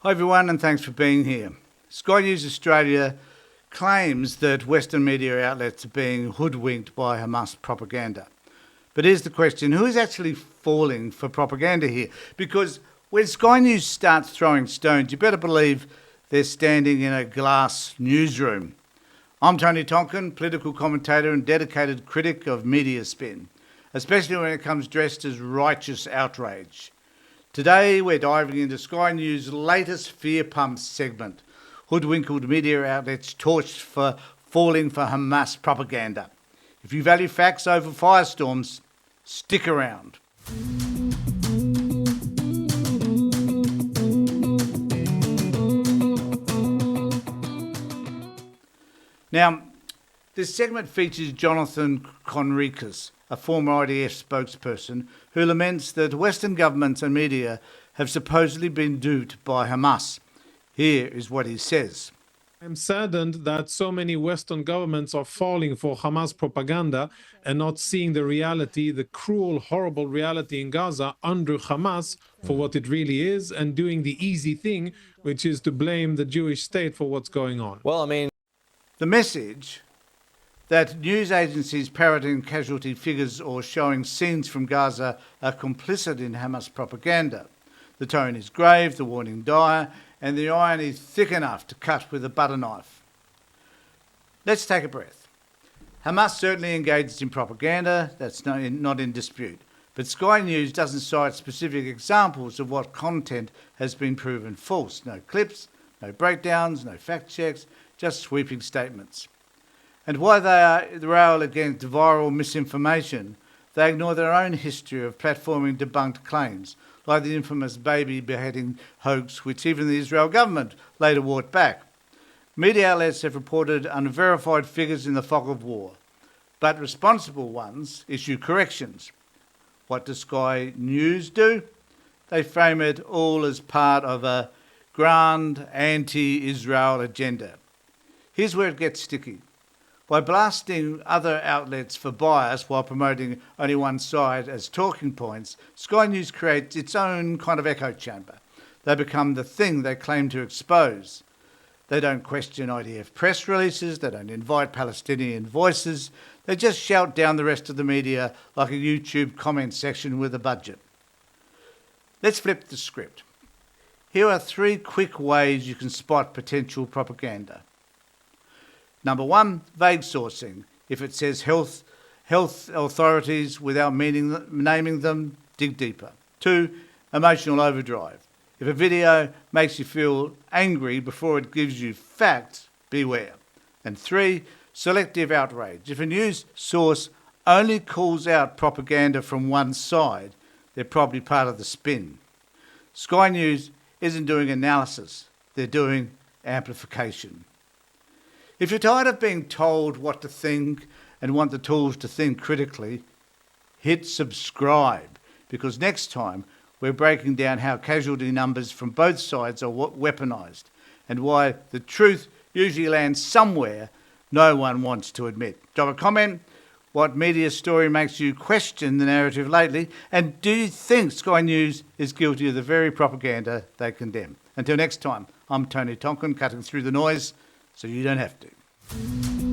Hi everyone, and thanks for being here. Sky News Australia claims that Western media outlets are being hoodwinked by Hamas propaganda. But here's the question, who is actually falling for propaganda here? Because when Sky News starts throwing stones, you better believe they're standing in a glass newsroom. I'm Tony Tonkin, political commentator and dedicated critic of media spin, especially when it comes dressed as righteous outrage. Today we're diving into Sky News' latest Fear Pump segment, hoodwinked media outlets torched for falling for Hamas propaganda. If you value facts over firestorms, stick around. Now, this segment features Jonathan Conricus, a former IDF spokesperson, who laments that Western governments and media have supposedly been duped by Hamas. Here is what he says. I'm saddened that so many Western governments are falling for Hamas propaganda and not seeing the reality, the cruel, horrible reality in Gaza under Hamas for what it really is, and doing the easy thing, which is to blame the Jewish state for what's going on. The message that news agencies parroting casualty figures or showing scenes from Gaza are complicit in Hamas propaganda. The tone is grave, the warning dire, and the irony thick enough to cut with a butter knife. Let's take a breath. Hamas certainly engaged in propaganda, that's not in dispute. But Sky News doesn't cite specific examples of what content has been proven false. No clips, no breakdowns, no fact checks, just sweeping statements. And while they rail against viral misinformation, they ignore their own history of platforming debunked claims, like the infamous baby beheading hoax, which even the Israel government later walked back. Media outlets have reported unverified figures in the fog of war, but responsible ones issue corrections. What does Sky News do? They frame it all as part of a grand anti-Israel agenda. Here's where it gets sticky. By blasting other outlets for bias while promoting only one side as talking points, Sky News creates its own kind of echo chamber. They become the thing they claim to expose. They don't question IDF press releases, they don't invite Palestinian voices, they just shout down the rest of the media like a YouTube comment section with a budget. Let's flip the script. Here are 3 quick ways you can spot potential propaganda. Number 1, vague sourcing. If it says health authorities without naming them, dig deeper. 2, emotional overdrive. If a video makes you feel angry before it gives you facts, beware. And 3, selective outrage. If a news source only calls out propaganda from one side, they're probably part of the spin. Sky News isn't doing analysis, they're doing amplification. If you're tired of being told what to think and want the tools to think critically, hit subscribe, because next time we're breaking down how casualty numbers from both sides are weaponised and why the truth usually lands somewhere no one wants to admit. Drop a comment. What media story makes you question the narrative lately? And do you think Sky News is guilty of the very propaganda they condemn? Until next time, I'm Tony Tonkin, cutting through the noise so you don't have to.